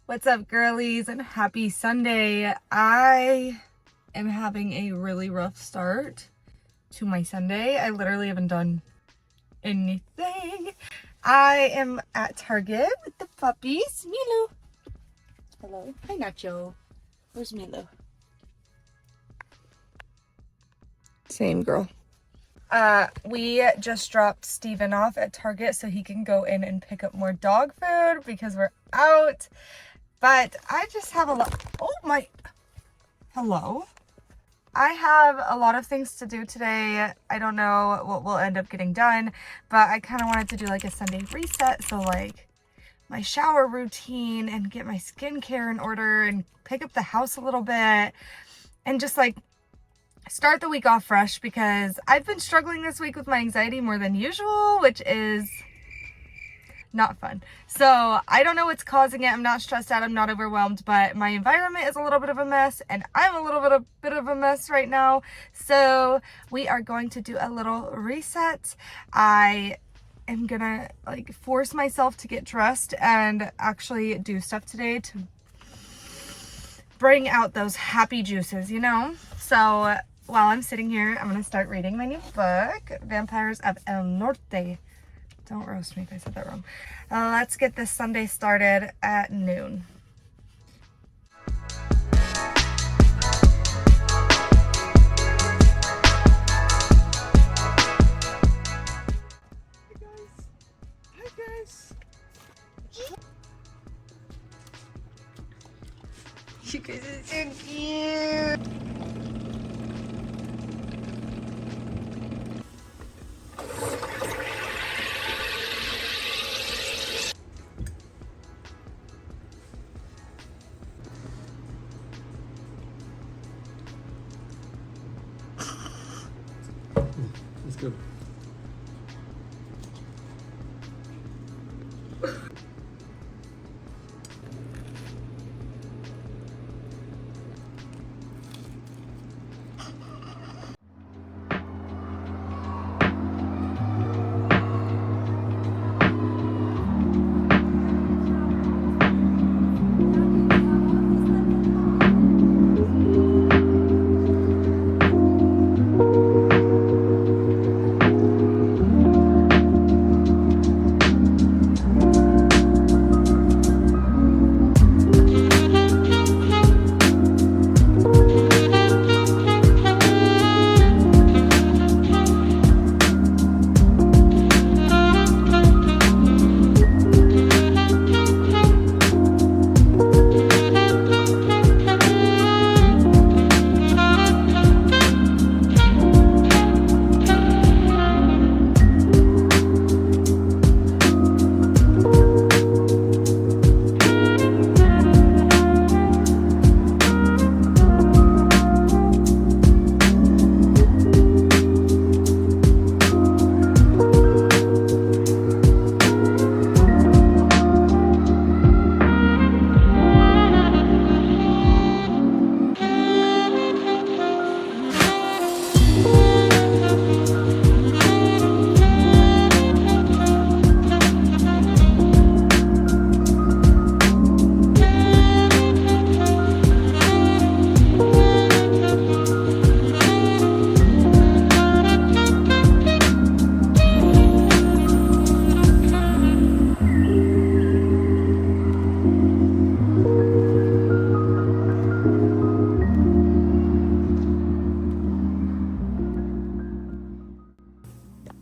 What's up, girlies, and happy Sunday. I am having a really rough start to my Sunday. I literally haven't done anything. I am at Target with the puppies. Milo. Hello. Hi, Nacho. Where's Milo? Same girl. We just dropped Steven off at Target so he can go in and pick up more dog food because we're out. But I just have a lot. Oh my. Hello. I have a lot of things to do today. I don't know what we'll end up getting done, but I kind of wanted to do like a Sunday reset. So like my shower routine and get my skincare in order and pick up the house a little bit and just like start the week off fresh because I've been struggling this week with my anxiety more than usual, which is not fun. So I don't know what's causing it. I'm not stressed out. I'm not overwhelmed, but my environment is a little bit of a mess and I'm a little bit of a mess right now. So we are going to do a little reset. I am gonna like force myself to get dressed and actually do stuff today to bring out those happy juices, you know? So while I'm sitting here, I'm gonna start reading my new book, Vampires of El Norte. Don't roast me if I said that wrong. Let's get this Sunday started at noon. Hi guys. You guys are so cute. Let's go.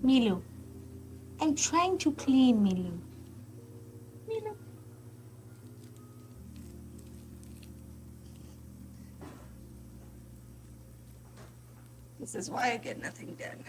Milo, I'm trying to clean Milo. Milo. This is why I get nothing done.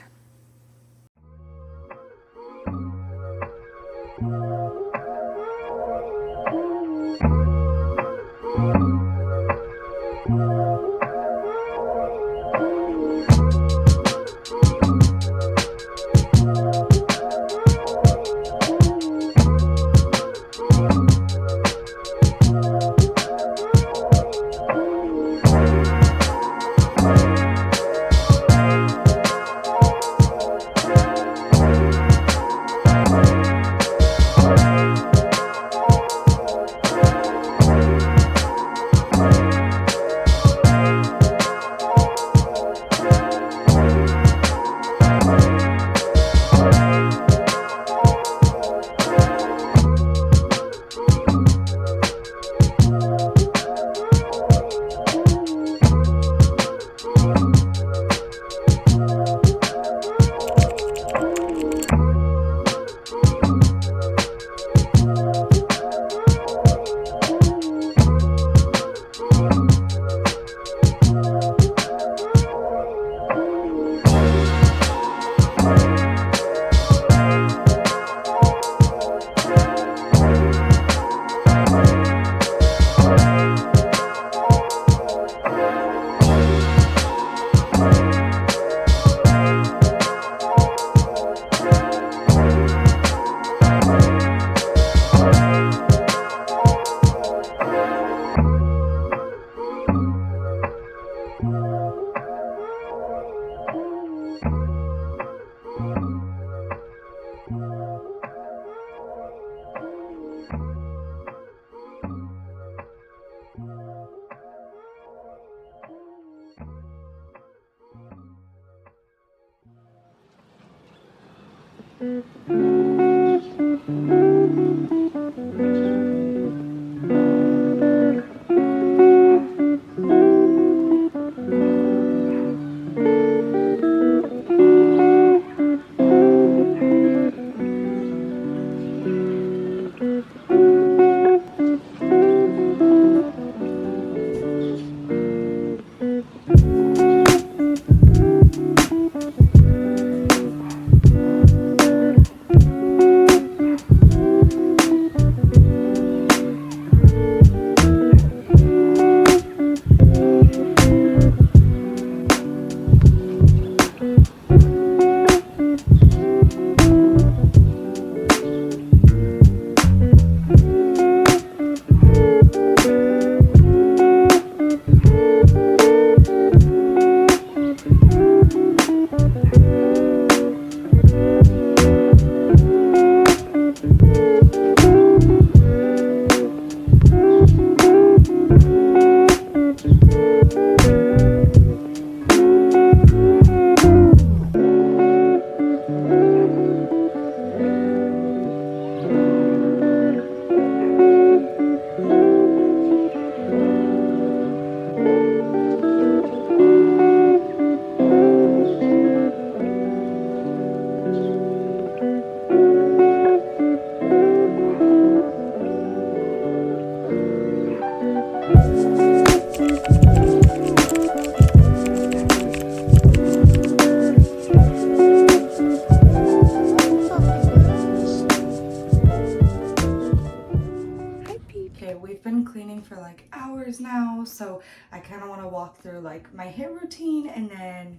Okay, we've been cleaning for like hours now, so I kind of want to walk through like my hair routine and then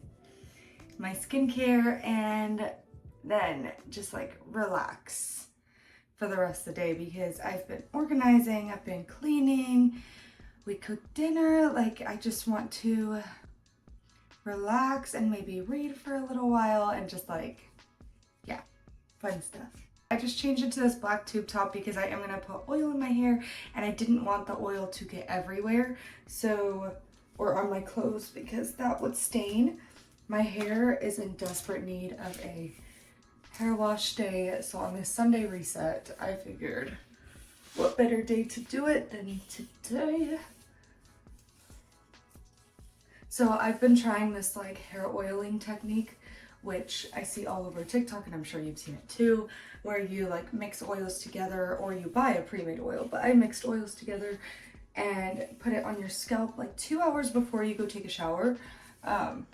my skincare and then just like relax for the rest of the day because I've been organizing, I've been cleaning, we cooked dinner. Like I just want to relax and maybe read for a little while and just like, yeah, fun stuff. I just changed it to this black tube top because I am gonna put oil in my hair and I didn't want the oil to get everywhere, so, or on my clothes because that would stain. My hair is in desperate need of a hair wash day, so on this Sunday reset, I figured what better day to do it than today. So I've been trying this like hair oiling technique, which I see all over TikTok and I'm sure you've seen it too, where you like mix oils together or you buy a pre-made oil, but I mixed oils together and put it on your scalp like 2 hours before you go take a shower. And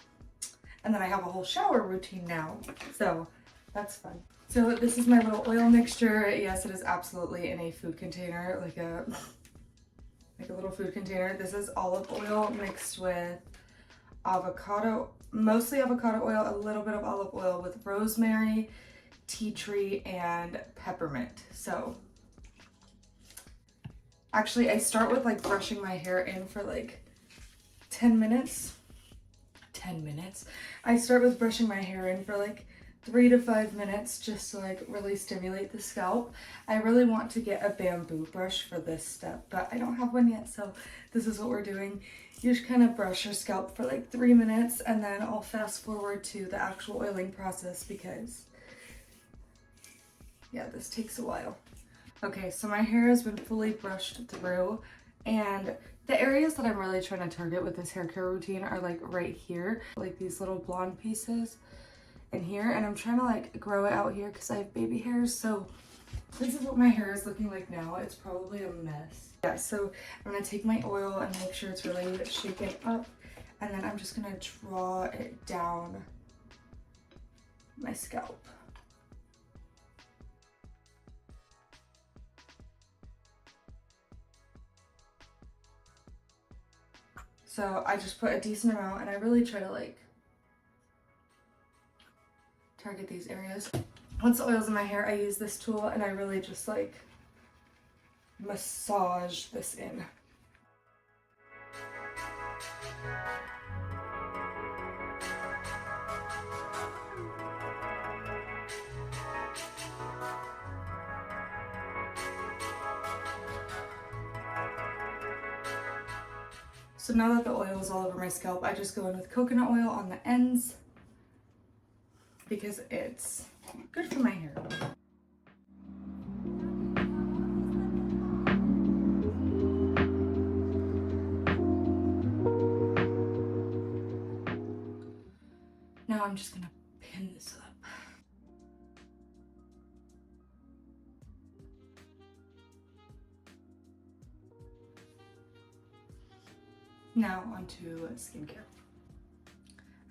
then I have a whole shower routine now, so that's fun. So this is my little oil mixture. Yes, it is absolutely in a food container, like a little food container. This is olive oil mixed with avocado, mostly avocado oil, a little bit of olive oil with rosemary, tea tree, and peppermint. So actually I start with like brushing my hair in for like 10 minutes. I start with brushing my hair in for like 3 to 5 minutes just to like really stimulate the scalp. I really want to get a bamboo brush for this step, but I don't have one yet, so this is what we're doing. You just kind of brush your scalp for like 3 minutes and then I'll fast forward to the actual oiling process because yeah, this takes a while. Okay, so my hair has been fully brushed through and the areas that I'm really trying to target with this hair care routine are like right here, like these little blonde pieces in here, and I'm trying to like grow it out here because I have baby hairs. So this is what my hair is looking like now. It's probably a mess. Yeah, so I'm gonna take my oil and make sure it's really shaken up, and then I'm just gonna draw it down my scalp. So I just put a decent amount and I really try to like target these areas. Once the oil's in my hair, I use this tool and I really just like massage this in. So now that the oil is all over my scalp, I just go in with coconut oil on the ends because it's Good for my hair. Now I'm just gonna pin this up. Now onto skincare.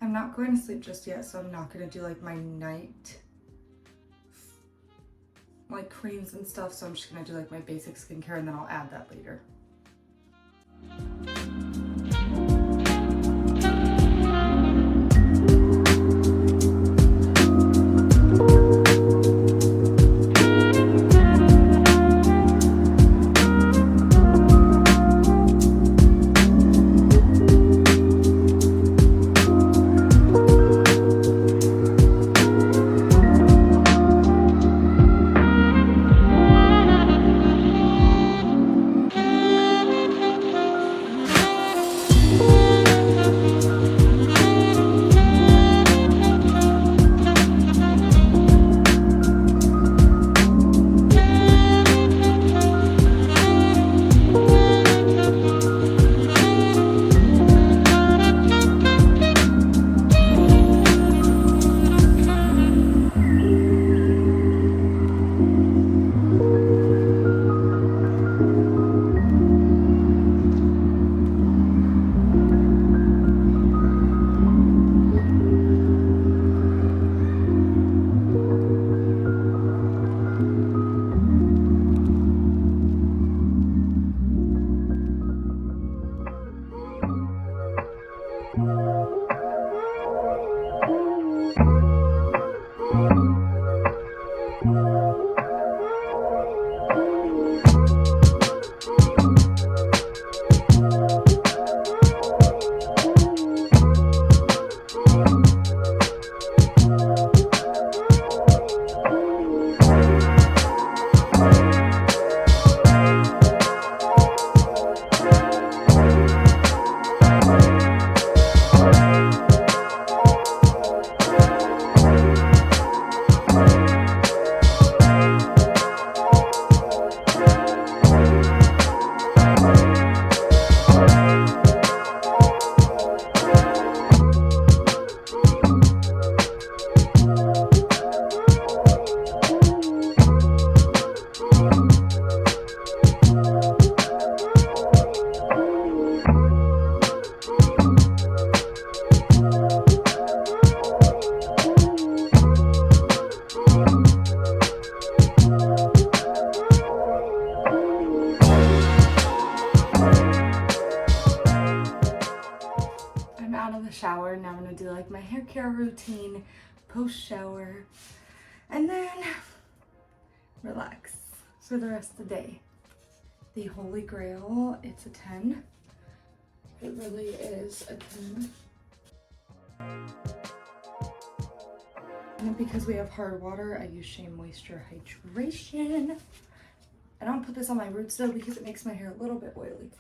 I'm not going to sleep just yet, so I'm not going to do like my night like creams and stuff, so I'm just going to do like my basic skincare and then I'll add that later. Shower. Now I'm gonna do like my hair care routine post shower and then relax for the rest of the day. The Holy Grail, it's a 10. It really is a 10. And because we have hard water, I use Shea Moisture Hydration. I don't put this on my roots though because it makes my hair a little bit oily.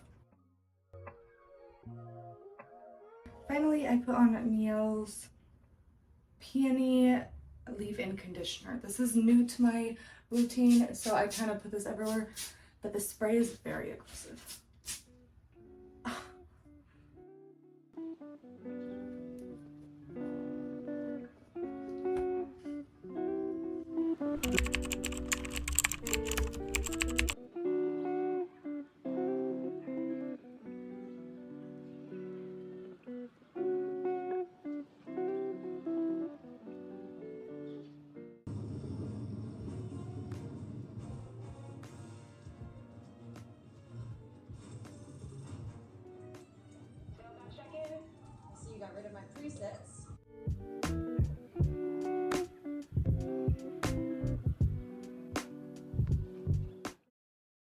Finally, I put on Miele's Peony Leave-In Conditioner. This is new to my routine, so I kind of put this everywhere, but the spray is very aggressive.